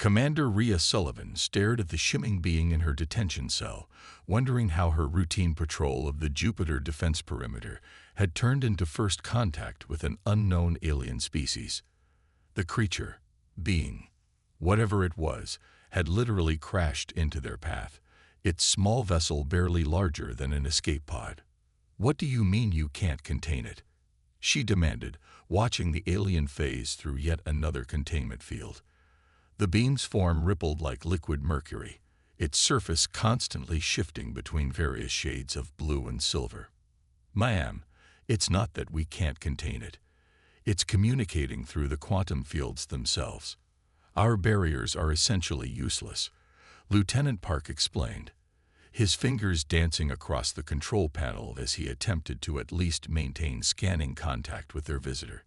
Commander Rhea Sullivan stared at the shimming being in her detention cell, wondering how her routine patrol of the Jupiter defense perimeter had turned into first contact with an unknown alien species. The creature, being, whatever it was, had literally crashed into their path, its small vessel barely larger than an escape pod. "What do you mean you can't contain it?" she demanded, watching the alien phase through yet another containment field. The beam's form rippled like liquid mercury, its surface constantly shifting between various shades of blue and silver. "Ma'am, it's not that we can't contain it. It's communicating through the quantum fields themselves. Our barriers are essentially useless," Lieutenant Park explained, his fingers dancing across the control panel as he attempted to at least maintain scanning contact with their visitor.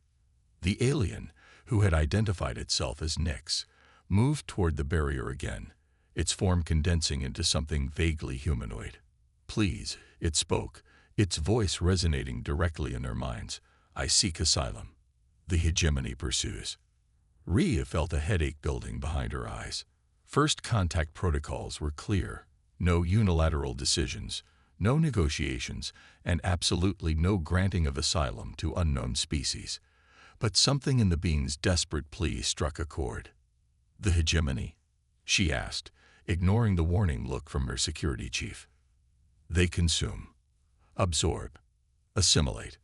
The alien, who had identified itself as Nyx, moved toward the barrier again, its form condensing into something vaguely humanoid. "Please," it spoke, its voice resonating directly in their minds. "I seek asylum." The hegemony pursues. Rhea felt a headache building behind her eyes. First contact protocols were clear. No unilateral decisions, no negotiations, and absolutely no granting of asylum to unknown species. But something in the being's desperate plea struck a chord. "The hegemony?" she asked, ignoring the warning look from her security chief. "They consume, absorb, assimilate."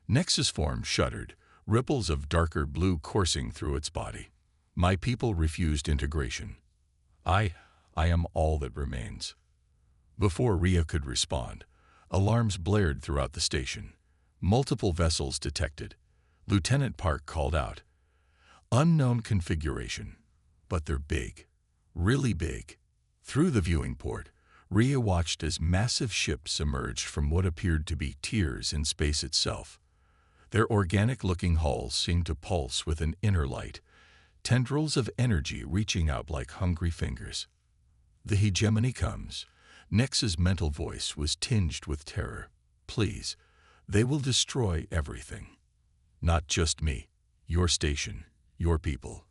Nyx's form shuddered, ripples of darker blue coursing through its body. "My people refused integration. I am all that remains." Before Rhea could respond, alarms blared throughout the station. Multiple vessels detected. Lieutenant Park called out, "Unknown configuration. But they're big, really big." Through the viewing port, Rhea watched as massive ships emerged from what appeared to be tiers in space itself. Their organic-looking hulls seemed to pulse with an inner light, tendrils of energy reaching out like hungry fingers. "The hegemony comes." Nyx's mental voice was tinged with terror. "Please, they will destroy everything. Not just me, your station, your people.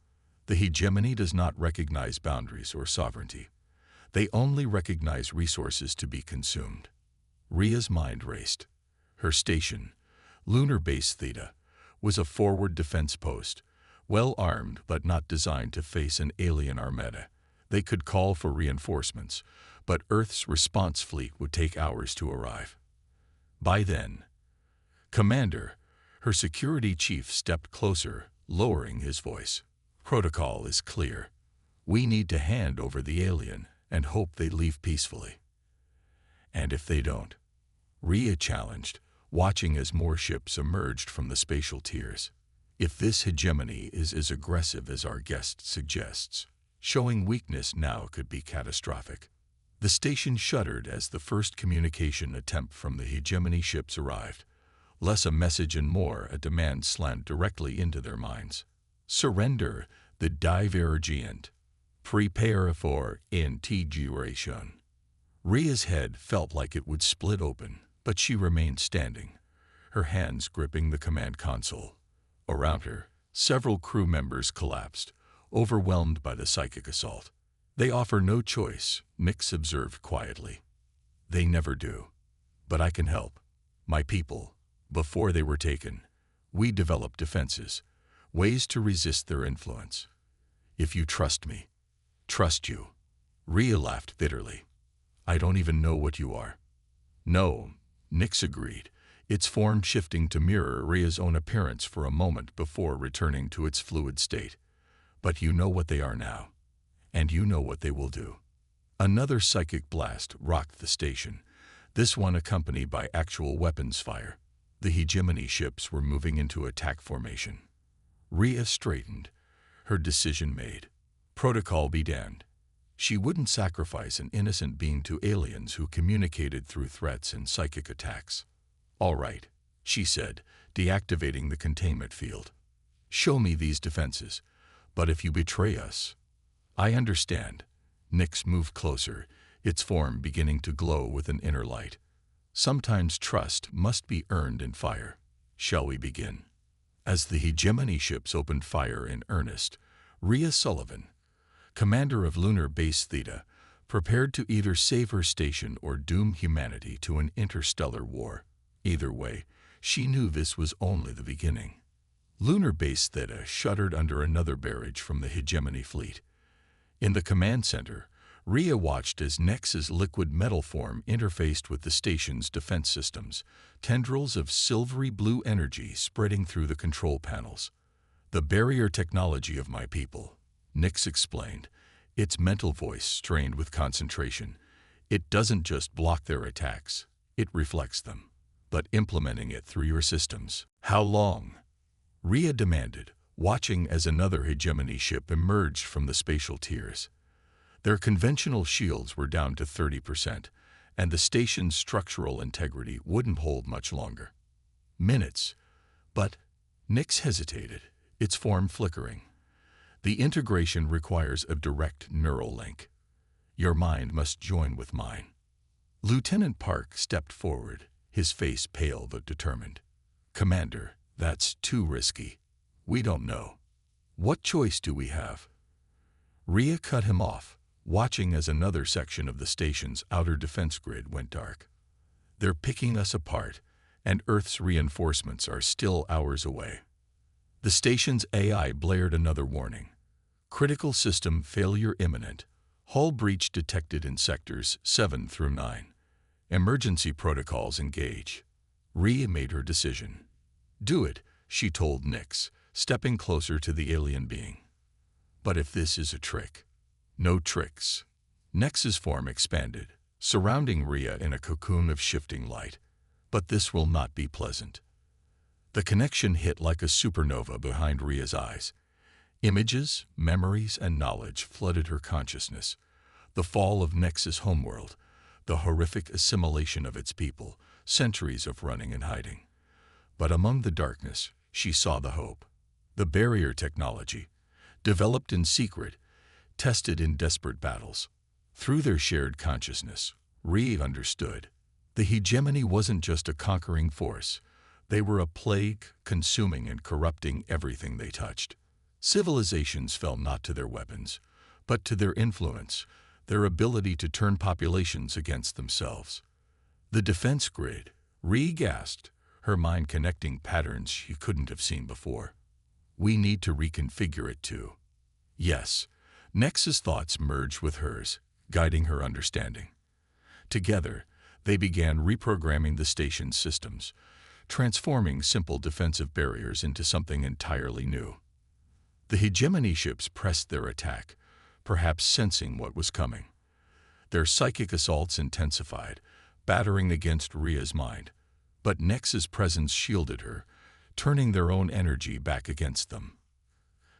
The hegemony does not recognize boundaries or sovereignty. They only recognize resources to be consumed." Rhea's mind raced. Her station, Lunar Base Theta, was a forward defense post, well armed but not designed to face an alien armada. They could call for reinforcements, but Earth's response fleet would take hours to arrive. By then, "Commander," her security chief stepped closer, lowering his voice. "Protocol is clear. We need to hand over the alien and hope they leave peacefully." "And if they don't?" Rhea challenged, watching as more ships emerged from the spatial tiers. "If this hegemony is as aggressive as our guest suggests, showing weakness now could be catastrophic." The station shuddered as the first communication attempt from the hegemony ships arrived. Less a message and more a demand slammed directly into their minds. "Surrender the divergent. Prepare for integration." Rhea's head felt like it would split open, but she remained standing, her hands gripping the command console. Around her, several crew members collapsed, overwhelmed by the psychic assault. "They offer no choice," Nyx observed quietly. "They never do. But I can help. My people, before they were taken, we developed defenses, ways to resist their influence. If you trust me, trust you." Rhea laughed bitterly. "I don't even know what you are." "No," Nyx agreed, its form shifting to mirror Rhea's own appearance for a moment before returning to its fluid state. "But you know what they are now, and you know what they will do." Another psychic blast rocked the station, this one accompanied by actual weapons fire. The hegemony ships were moving into attack formation. Rhea straightened, her decision made. Protocol be damned. She wouldn't sacrifice an innocent being to aliens who communicated through threats and psychic attacks. "All right," she said, deactivating the containment field. "Show me these defenses, but if you betray us—" "I understand." Nyx moved closer, its form beginning to glow with an inner light. "Sometimes trust must be earned in fire. Shall we begin?" As the hegemony ships opened fire in earnest, Rhea Sullivan, commander of Lunar Base Theta, prepared to either save her station or doom humanity to an interstellar war. Either way, she knew this was only the beginning. Lunar Base Theta shuddered under another barrage from the hegemony fleet. In the command center, Rhea watched as Nex's liquid metal form interfaced with the station's defense systems, tendrils of silvery blue energy spreading through the control panels. "The barrier technology of my people," Nyx explained, its mental voice strained with concentration. "It doesn't just block their attacks, it reflects them. But implementing it through your systems." "How long?" Rhea demanded, watching as another hegemony ship emerged from the spatial tiers. Their conventional shields were down to 30%, and the station's structural integrity wouldn't hold much longer. "Minutes." But Nyx hesitated, its form flickering. "The integration requires a direct neural link. Your mind must join with mine." Lieutenant Park stepped forward, his face pale but determined. "Commander, that's too risky. We don't know. What choice do we have?" Rhea cut him off, watching as another section of the station's outer defense grid went dark. "They're picking us apart, and Earth's reinforcements are still hours away." The station's AI blared another warning. "Critical system failure imminent. Hull breach detected in sectors 7 through 9. Emergency protocols engage." Rhea made her decision. "Do it," she told Nyx, stepping closer to the alien being. "But if this is a trick?" "No tricks." Nyx's form expanded, surrounding Rhea in a cocoon of shifting light. "But this will not be pleasant." The connection hit like a supernova behind Rhea's eyes. Images, memories, and knowledge flooded her consciousness. The fall of Nyx's homeworld, the horrific assimilation of its people, centuries of running and hiding. But among the darkness, she saw the hope. The barrier technology, developed in secret, tested in desperate battles. Through their shared consciousness, Rhea understood. The hegemony wasn't just a conquering force. They were a plague, consuming and corrupting everything they touched. Civilizations fell not to their weapons, but to their influence, their ability to turn populations against themselves. The defense grid, Rhea gasped, her mind connecting patterns she couldn't have seen before. "We need to reconfigure it too." "Yes." Nyx's thoughts merged with hers, guiding her understanding. Together, they began reprogramming the station's systems, transforming simple defensive barriers into something entirely new. The hegemony ships pressed their attack, perhaps sensing what was coming. Their psychic assaults intensified, battering against Rhea's mind. But Nyx's presence shielded her, turning their own energy back against them.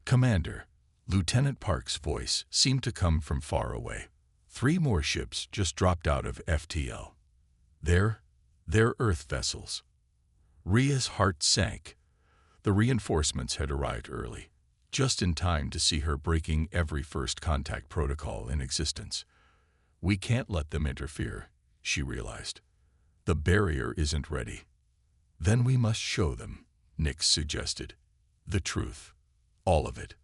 "Commander," Lieutenant Park's voice seemed to come from far away. 3 more ships just dropped out of FTL. They're Earth vessels." Rhea's heart sank. The reinforcements had arrived early, just in time to see her breaking every first contact protocol in existence. "We can't let them interfere," she realized. "The barrier isn't ready." "Then we must show them," Nyx suggested. "The truth. All of it."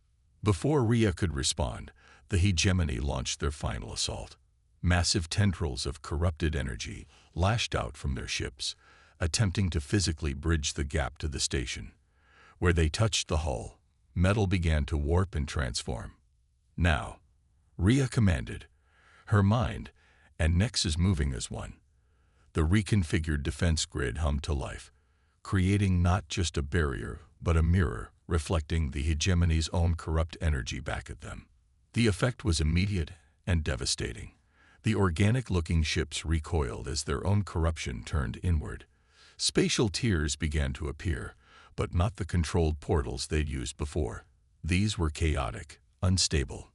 Before Rhea could respond, the hegemony launched their final assault. Massive tendrils of corrupted energy lashed out from their ships, attempting to physically bridge the gap to the station. Where they touched the hull, metal began to warp and transform. "Now," Rhea commanded, her mind and Nyx's moving as one. The reconfigured defense grid hummed to life, creating not just a barrier, but a mirror reflecting the hegemony's own corrupt energy back at them. The effect was immediate and devastating. The organic-looking ships recoiled as their own corruption turned inward. Spatial tiers began to appear, but not the controlled portals they'd used before. These were chaotic, unstable.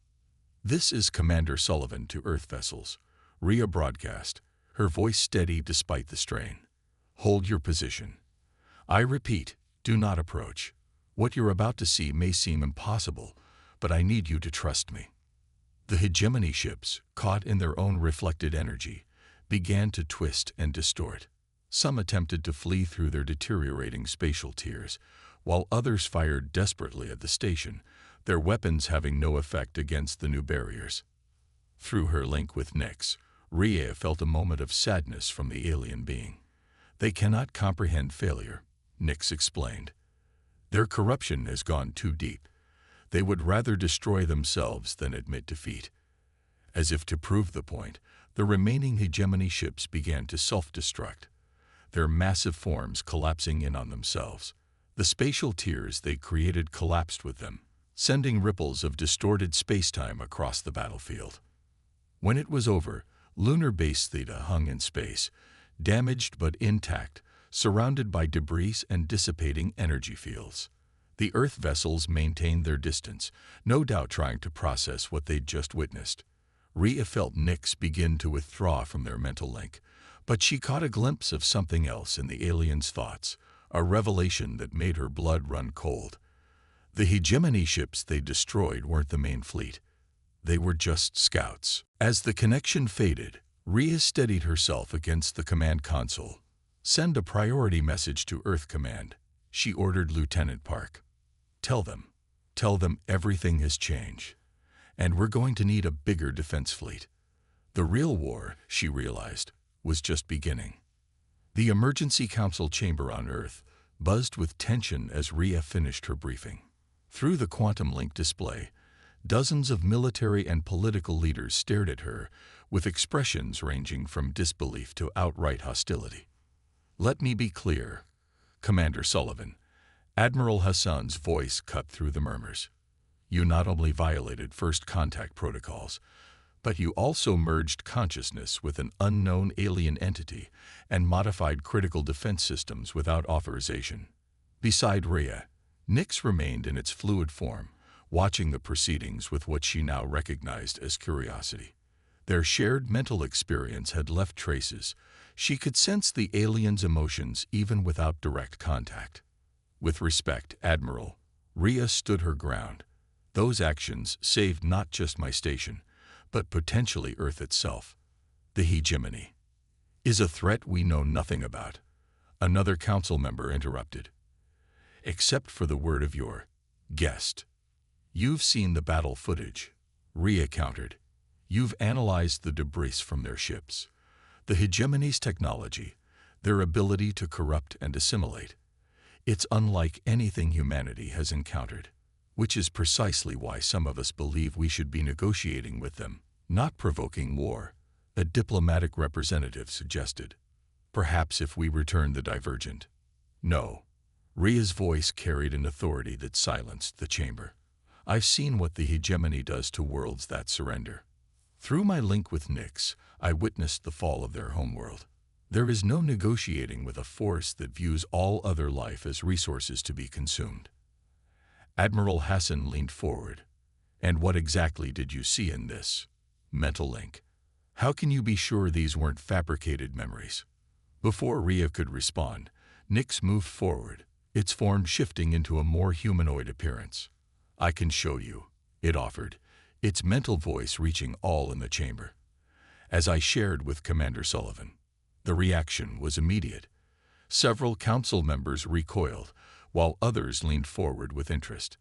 "This is Commander Sullivan to Earth vessels," Rhea broadcast, her voice steady despite the strain. "Hold your position. I repeat, do not approach. What you're about to see may seem impossible, but I need you to trust me." The hegemony ships, caught in their own reflected energy, began to twist and distort. Some attempted to flee through their deteriorating spatial tiers, while others fired desperately at the station, their weapons having no effect against the new barriers. Through her link with Nyx, Rhea felt a moment of sadness from the alien being. They cannot comprehend failure, Nyx explained. Their corruption has gone too deep. They would rather destroy themselves than admit defeat. As if to prove the point, the remaining hegemony ships began to self-destruct, their massive forms collapsing in on themselves. The spatial tiers they created collapsed with them, sending ripples of distorted spacetime across the battlefield. When it was over, lunar base Theta hung in space, damaged but intact, surrounded by debris and dissipating energy fields. The Earth vessels maintained their distance, no doubt trying to process what they'd just witnessed. Rhea felt Nyx begin to withdraw from their mental link, but she caught a glimpse of something else in the alien's thoughts, a revelation that made her blood run cold. The hegemony ships they destroyed weren't the main fleet. They were just scouts. As the connection faded, Rhea steadied herself against the command console. "Send a priority message to Earth Command," she ordered Lieutenant Park. Tell them everything has changed, and we're going to need a bigger defense fleet." The real war, she realized, was just beginning. The emergency council chamber on Earth buzzed with tension as Rhea finished her briefing. Through the quantum link display, dozens of military and political leaders stared at her with expressions ranging from disbelief to outright hostility. "Let me be clear, Commander Sullivan," Admiral Hassan's voice cut through the murmurs. "You not only violated first contact protocols, but you also merged consciousness with an unknown alien entity and modified critical defense systems without authorization." Beside Rhea, Nyx remained in its fluid form, watching the proceedings with what she now recognized as curiosity. Their shared mental experience had left traces. She could sense the aliens' emotions even without direct contact. "With respect, Admiral," Rhea stood her ground. "Those actions saved not just my station, but potentially Earth itself. The hegemony is a threat we know nothing about," another council member interrupted. "Except for the word of your guest." "You've seen the battle footage," Rhea countered. "You've analyzed the debris from their ships. The hegemony's technology, their ability to corrupt and assimilate. It's unlike anything humanity has encountered, which is precisely why some of us believe we should be negotiating with them, not provoking war," a diplomatic representative suggested. "Perhaps if we return the Divergent." "No." Rhea's voice carried an authority that silenced the chamber. "I've seen what the hegemony does to worlds that surrender. Through my link with Nyx, I witnessed the fall of their homeworld. There is no negotiating with a force that views all other life as resources to be consumed." Admiral Hassan leaned forward. "And what exactly did you see in this mental link? How can you be sure these weren't fabricated memories?" Before Rhea could respond, Nyx moved forward, its form shifting into a more humanoid appearance. "I can show you," it offered, its mental voice reaching all in the chamber. As I shared with Commander Sullivan, the reaction was immediate. Several council members recoiled, while others leaned forward with interest.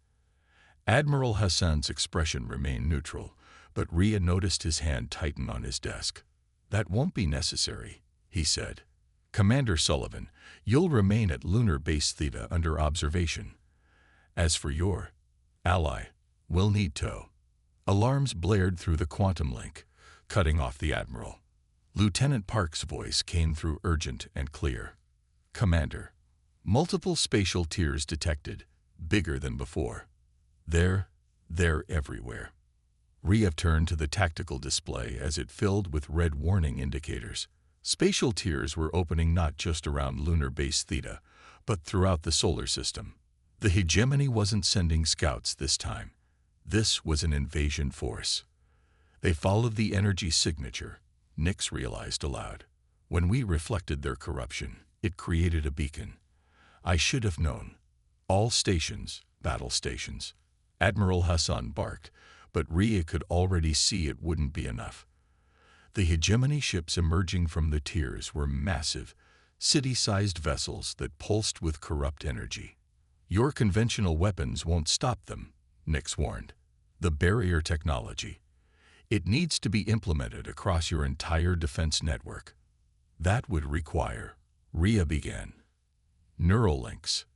Admiral Hassan's expression remained neutral, but Rhea noticed his hand tighten on his desk. "That won't be necessary," he said. "Commander Sullivan, you'll remain at Lunar Base Theta under observation. As for your ally, we'll need to." Alarms blared through the quantum link, cutting off the Admiral. Lieutenant Park's voice came through urgent and clear. "Commander, multiple spatial tiers detected, bigger than before. They're everywhere." Rhea turned to the tactical display as it filled with red warning indicators. Spatial tiers were opening not just around Lunar Base Theta, but throughout the solar system. The hegemony wasn't sending scouts this time. This was an invasion force. They followed the energy signature, Nyx realized aloud. When we reflected their corruption, it created a beacon. I should have known. All stations, battle stations. Admiral Hassan barked, but Rhea could already see it wouldn't be enough. The hegemony ships emerging from the tiers were massive, city-sized vessels that pulsed with corrupt energy. "Your conventional weapons won't stop them," Nix warned. The barrier technology. It needs to be implemented across your entire defense network. That would require, Rhea began. Neural links.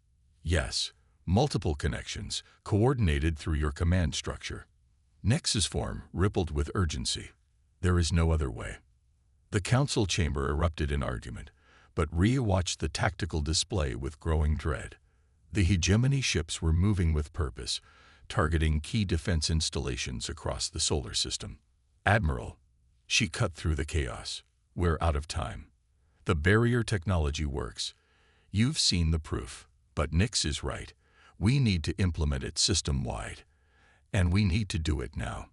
Yes, multiple connections, coordinated through your command structure. Nix's form rippled with urgency. There is no other way. The council chamber erupted in argument, but Rhea watched the tactical display with growing dread. The hegemony ships were moving with purpose, targeting key defense installations across the solar system. Admiral, she cut through the chaos. We're out of time. The barrier technology works. You've seen the proof, but Nix is right. We need to implement it system-wide, and we need to do it now.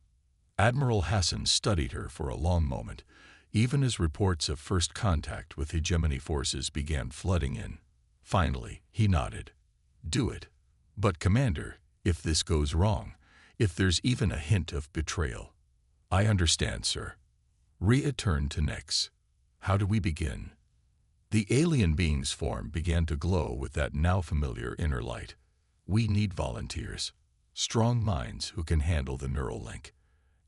Admiral Hassan studied her for a long moment, even as reports of first contact with hegemony forces began flooding in. Finally, he nodded. Do it. But Commander, if this goes wrong, if there's even a hint of betrayal. I understand, sir. Rhea turned to Nix. How do we begin? The alien being's form began to glow with that now familiar inner light. We need volunteers, strong minds who can handle the neural link.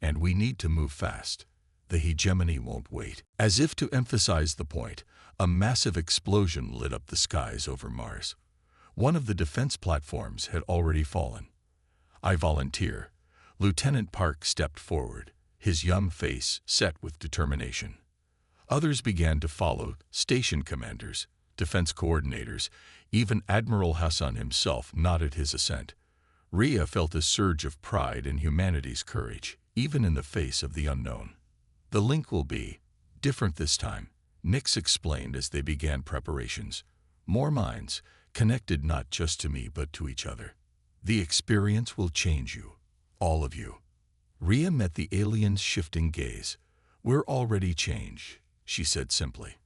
And we need to move fast. The hegemony won't wait. As if to emphasize the point, a massive explosion lit up the skies over Mars. One of the defense platforms had already fallen. I volunteer. Lieutenant Park stepped forward, his young face set with determination. Others began to follow, station commanders, defense coordinators, even Admiral Hassan himself nodded his assent. Rhea felt a surge of pride in humanity's courage, even in the face of the unknown. The link will be different this time, Nix explained as they began preparations. More minds, connected not just to me but to each other. The experience will change you, all of you. Rhea met the alien's shifting gaze. We're already changed, she said simply.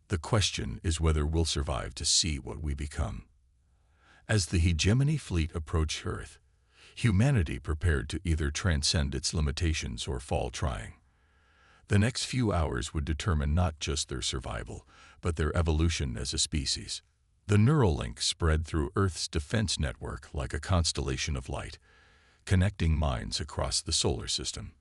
The question is whether we'll survive to see what we become. As the hegemony fleet approached Earth, humanity prepared to either transcend its limitations or fall trying. The next few hours would determine not just their survival, but their evolution as a species. The neural link spread through Earth's defense network like a constellation of light, connecting minds across the solar system.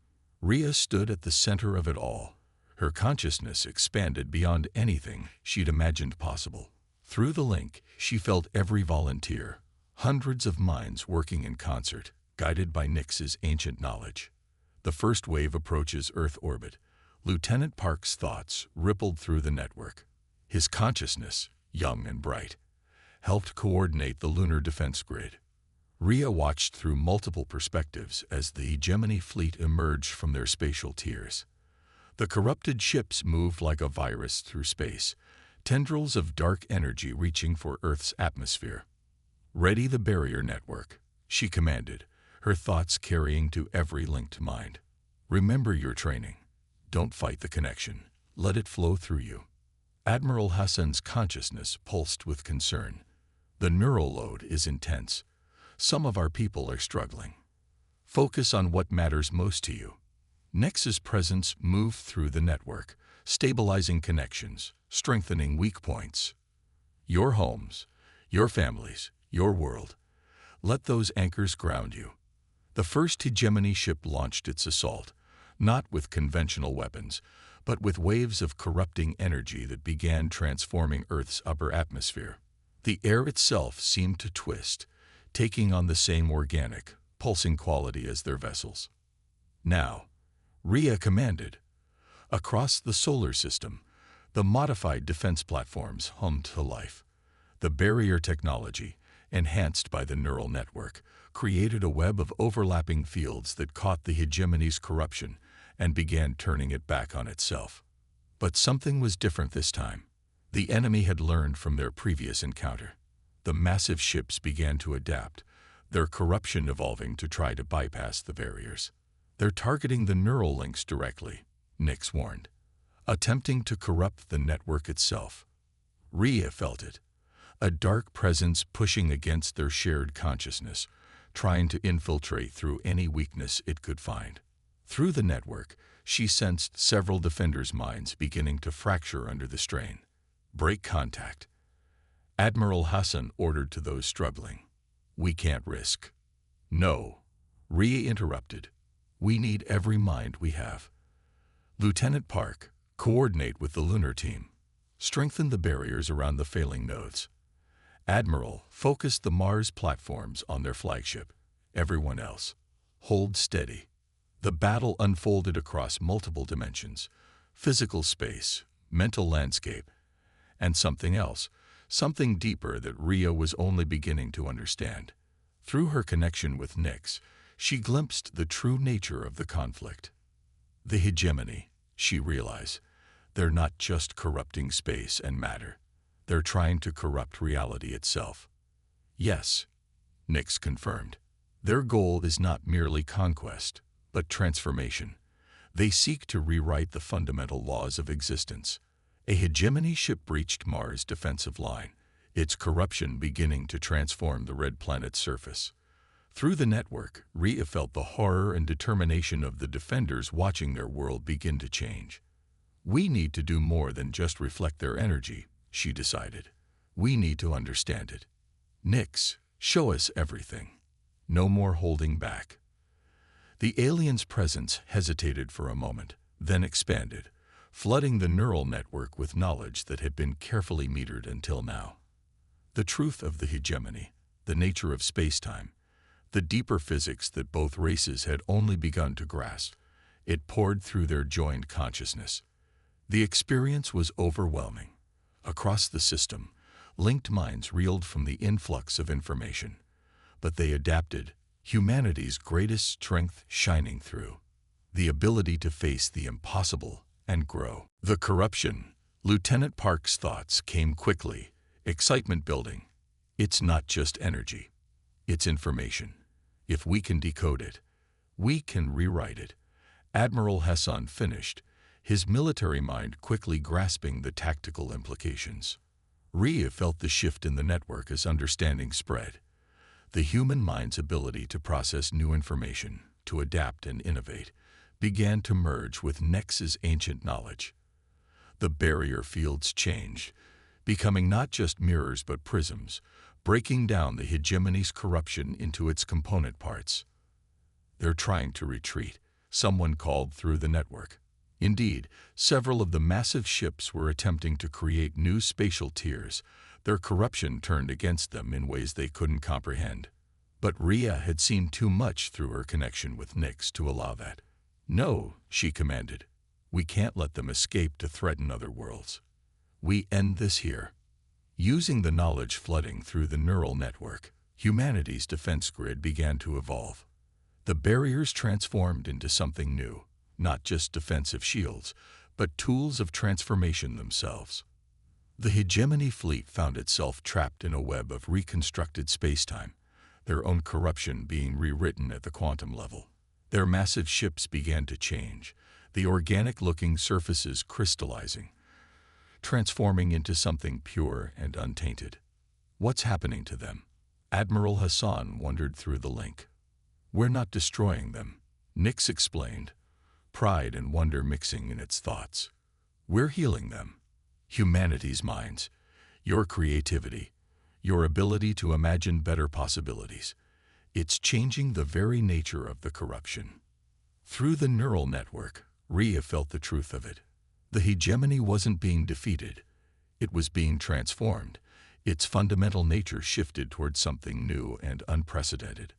Rhea stood at the center of it all. Her consciousness expanded beyond anything she'd imagined possible. Through the link, she felt every volunteer, hundreds of minds working in concert, guided by Nix's ancient knowledge. The first wave approaches Earth orbit. Lieutenant Park's thoughts rippled through the network. His consciousness, young and bright, helped coordinate the lunar defense grid. Rhea watched through multiple perspectives as the hegemony fleet emerged from their spatial tiers. The corrupted ships moved like a virus through space, tendrils of dark energy reaching for Earth's atmosphere. Ready the barrier network, she commanded, her thoughts carrying to every linked mind. Remember your training. Don't fight the connection. Let it flow through you. Admiral Hassan's consciousness pulsed with concern. The neural load is intense. Some of our people are struggling. Focus on what matters most to you. Nix's presence moved through the network, stabilizing connections, strengthening weak points. Your homes, your families, your world. Let those anchors ground you. The first hegemony ship launched its assault, not with conventional weapons, but with waves of corrupting energy that began transforming Earth's upper atmosphere. The air itself seemed to twist, taking on the same organic, pulsing quality as their vessels. Now, Rhea commanded. Across the solar system, the modified defense platforms hummed to life. The barrier technology, enhanced by the neural network, created a web of overlapping fields that caught the hegemony's corruption and began turning it back on itself. But something was different this time. The enemy had learned from their previous encounter. The massive ships began to adapt, their corruption evolving to try to bypass the barriers. They're targeting the neural links directly, Nix warned, attempting to corrupt the network itself. Rhea felt it, a dark presence pushing against their shared consciousness, trying to infiltrate through any weakness it could find. Through the network, she sensed several defenders' minds beginning to fracture under the strain. Break contact. Admiral Hassan ordered to those struggling. We can't risk. No. Rhea interrupted. We need every mind we have. Lieutenant Park, coordinate with the lunar team. Strengthen the barriers around the failing nodes. Admiral, focus the Mars platforms on their flagship. Everyone else, hold steady. The battle unfolded across multiple dimensions: physical space, mental landscape, and something else, something deeper that Rhea was only beginning to understand. Through her connection with Nyx, she glimpsed the true nature of the conflict. The hegemony, she realized, they're not just corrupting space and matter. They're trying to corrupt reality itself. Yes, Nyx confirmed. Their goal is not merely conquest, but transformation. They seek to rewrite the fundamental laws of existence. A hegemony ship breached Mars' defensive line, its corruption beginning to transform the red planet's surface. Through the network, Rhea felt the horror and determination of the defenders watching their world begin to change. We need to do more than just reflect their energy, she decided. We need to understand it. Nyx, show us everything. No more holding back. The alien's presence hesitated for a moment, then expanded, flooding the neural network with knowledge that had been carefully metered until now. The truth of the hegemony, the nature of space-time, the deeper physics that both races had only begun to grasp, it poured through their joined consciousness. The experience was overwhelming. Across the system, linked minds reeled from the influx of information. But they adapted, humanity's greatest strength shining through. The ability to face the impossible and grow. The corruption, Lieutenant Park's thoughts came quickly, excitement building. It's not just energy. It's information. If we can decode it, we can rewrite it. Admiral Hassan finished, his military mind quickly grasping the tactical implications. Rhea felt the shift in the network as understanding spread. The human mind's ability to process new information, to adapt and innovate, began to merge with Nyx's ancient knowledge. The barrier fields changed, becoming not just mirrors but prisms, breaking down the hegemony's corruption into its component parts. They're trying to retreat, someone called through the network. Indeed, several of the massive ships were attempting to create new spatial tiers, their corruption turned against them in ways they couldn't comprehend. But Rhea had seen too much through her connection with Nyx to allow that. No, she commanded. We can't let them escape to threaten other worlds. We end this here. Using the knowledge flooding through the neural network, humanity's defense grid began to evolve. The barriers transformed into something new, not just defensive shields, but tools of transformation themselves. The hegemony fleet found itself trapped in a web of reconstructed spacetime, their own corruption being rewritten at the quantum level. Their massive ships began to change, the organic-looking surfaces crystallizing, transforming into something pure and untainted. What's happening to them? Admiral Hassan wondered through the link. We're not destroying them, Nyx explained, pride and wonder mixing in its thoughts. We're healing them. Humanity's minds, your creativity, your ability to imagine better possibilities. It's changing the very nature of the corruption. Through the neural network, Rhea felt the truth of it. The hegemony wasn't being defeated. It was being transformed. Its fundamental nature shifted towards something new and unprecedented.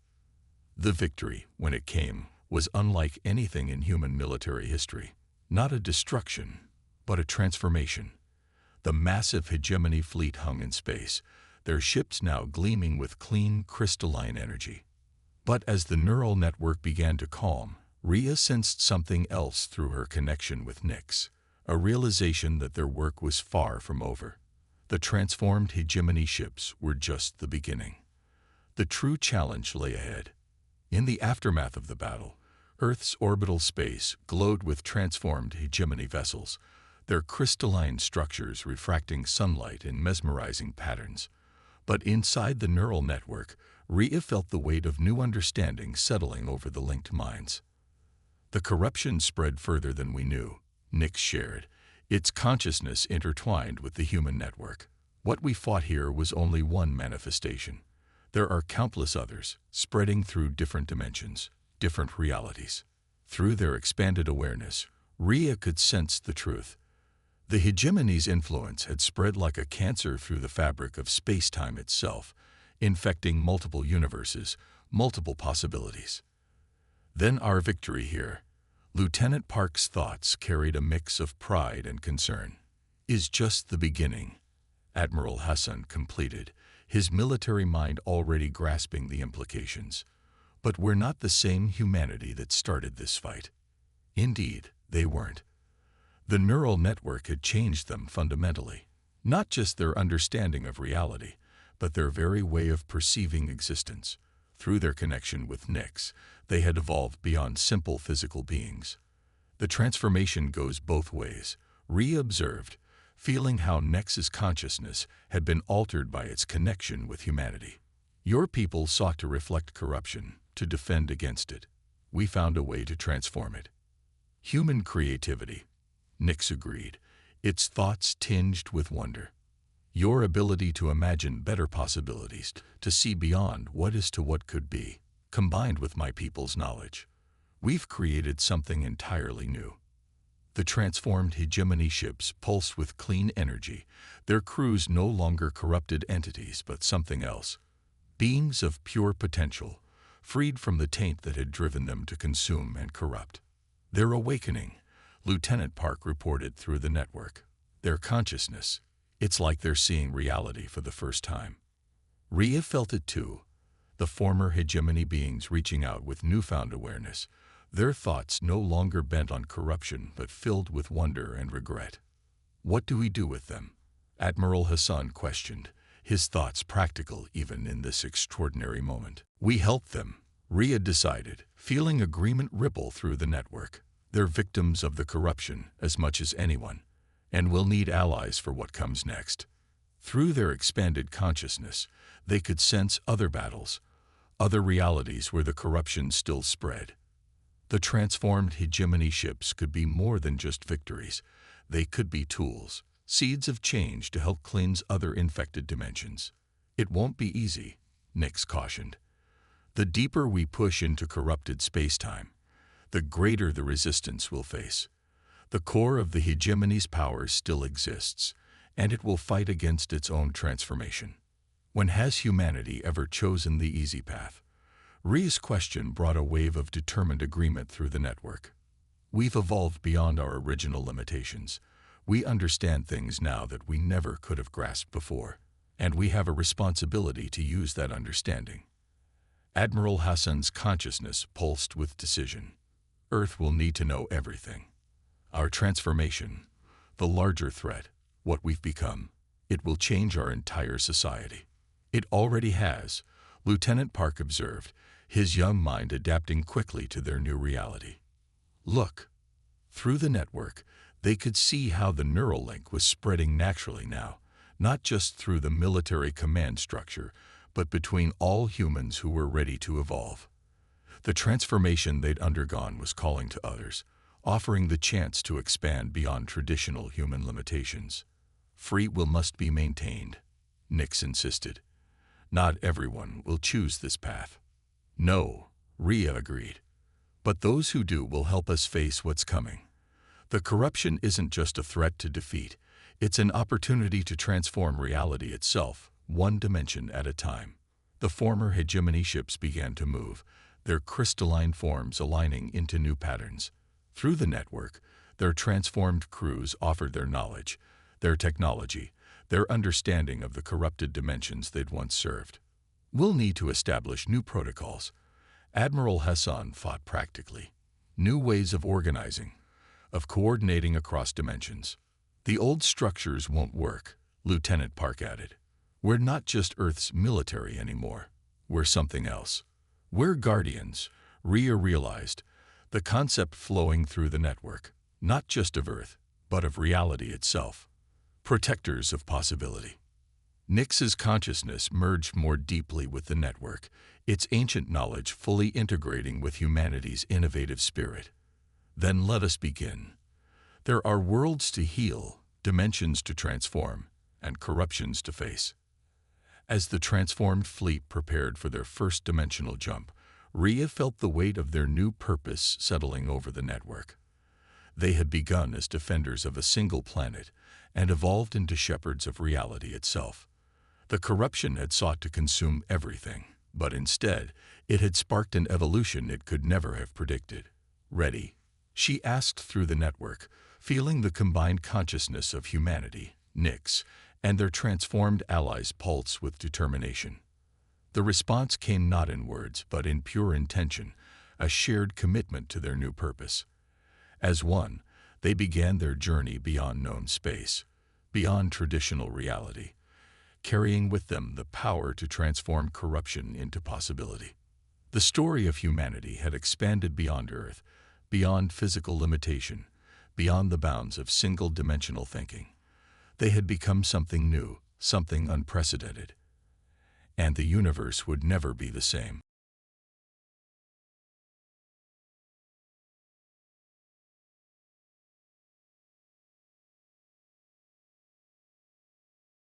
The victory, when it came, was unlike anything in human military history. Not a destruction, but a transformation. The massive hegemony fleet hung in space, their ships now gleaming with clean, crystalline energy. But as the neural network began to calm, Rhea sensed something else through her connection with Nyx, a realization that their work was far from over. The transformed hegemony ships were just the beginning. The true challenge lay ahead. In the aftermath of the battle, Earth's orbital space glowed with transformed hegemony vessels, their crystalline structures refracting sunlight in mesmerizing patterns. But inside the neural network, Rhea felt the weight of new understanding settling over the linked minds. The corruption spread further than we knew, Nyx shared, its consciousness intertwined with the human network. What we fought here was only one manifestation. There are countless others, spreading through different dimensions, different realities. Through their expanded awareness, Rhea could sense the truth. The hegemony's influence had spread like a cancer through the fabric of space-time itself, infecting multiple universes, multiple possibilities. Then our victory here. Lieutenant Park's thoughts carried a mix of pride and concern. Is just the beginning, Admiral Hassan completed, his military mind already grasping the implications. But we're not the same humanity that started this fight. Indeed, they weren't. The neural network had changed them fundamentally. Not just their understanding of reality, but their very way of perceiving existence. Through their connection with Nyx, they had evolved beyond simple physical beings. The transformation goes both ways, Rhea observed, feeling how Nyx's consciousness had been altered by its connection with humanity. Your people sought to reflect corruption, to defend against it. We found a way to transform it. Human creativity, Nyx agreed, its thoughts tinged with wonder. Your ability to imagine better possibilities, to see beyond what is to what could be, combined with my people's knowledge. We've created something entirely new. The transformed hegemony ships pulsed with clean energy, their crews no longer corrupted entities but something else. Beings of pure potential, freed from the taint that had driven them to consume and corrupt. Their awakening, Lieutenant Park reported through the network. Their consciousness, it's like they're seeing reality for the first time. Rhea felt it too, the former hegemony beings reaching out with newfound awareness, their thoughts no longer bent on corruption but filled with wonder and regret. What do we do with them? Admiral Hassan questioned, his thoughts practical even in this extraordinary moment. We help them, Rhea decided, feeling agreement ripple through the network. They're victims of the corruption as much as anyone, and will need allies for what comes next. Through their expanded consciousness, they could sense other battles, other realities where the corruption still spread. The transformed hegemony ships could be more than just victories. They could be tools, seeds of change to help cleanse other infected dimensions. It won't be easy, Nyx cautioned. The deeper we push into corrupted space-time, the greater the resistance we'll face. The core of the hegemony's power still exists, and it will fight against its own transformation. When has humanity ever chosen the easy path? Rhea's question brought a wave of determined agreement through the network. We've evolved beyond our original limitations. We understand things now that we never could have grasped before, and we have a responsibility to use that understanding. Admiral Hassan's consciousness pulsed with decision. Earth will need to know everything. Our transformation, the larger threat, what we've become, it will change our entire society. It already has, Lieutenant Park observed, his young mind adapting quickly to their new reality. Look. Through the network, they could see how the neural link was spreading naturally now, not just through the military command structure, but between all humans who were ready to evolve. The transformation they'd undergone was calling to others, offering the chance to expand beyond traditional human limitations. Free will must be maintained, Nyx insisted. Not everyone will choose this path. No, Rhea agreed. But those who do will help us face what's coming. The corruption isn't just a threat to defeat, it's an opportunity to transform reality itself, one dimension at a time. The former hegemony ships began to move, their crystalline forms aligning into new patterns. Through the network, their transformed crews offered their knowledge, their technology, their understanding of the corrupted dimensions they'd once served. We'll need to establish new protocols. Admiral Hassan thought practically. New ways of organizing, of coordinating across dimensions. The old structures won't work, Lieutenant Park added. We're not just Earth's military anymore. We're something else. We're guardians, Rhea realized, the concept flowing through the network, not just of Earth, but of reality itself. Protectors of possibility. Nyx's consciousness merged more deeply with the network, its ancient knowledge fully integrating with humanity's innovative spirit. Then let us begin. There are worlds to heal, dimensions to transform, and corruptions to face. As the transformed fleet prepared for their first dimensional jump, Rhea felt the weight of their new purpose settling over the network. They had begun as defenders of a single planet and evolved into shepherds of reality itself. The corruption had sought to consume everything, but instead, it had sparked an evolution it could never have predicted. "Ready?" she asked through the network, feeling the combined consciousness of humanity, Nyx, and their transformed allies pulse with determination. The response came not in words, but in pure intention, a shared commitment to their new purpose. As one, they began their journey beyond known space, beyond traditional reality, carrying with them the power to transform corruption into possibility. The story of humanity had expanded beyond Earth, beyond physical limitation, beyond the bounds of single-dimensional thinking. They had become something new, something unprecedented. And the universe would never be the same.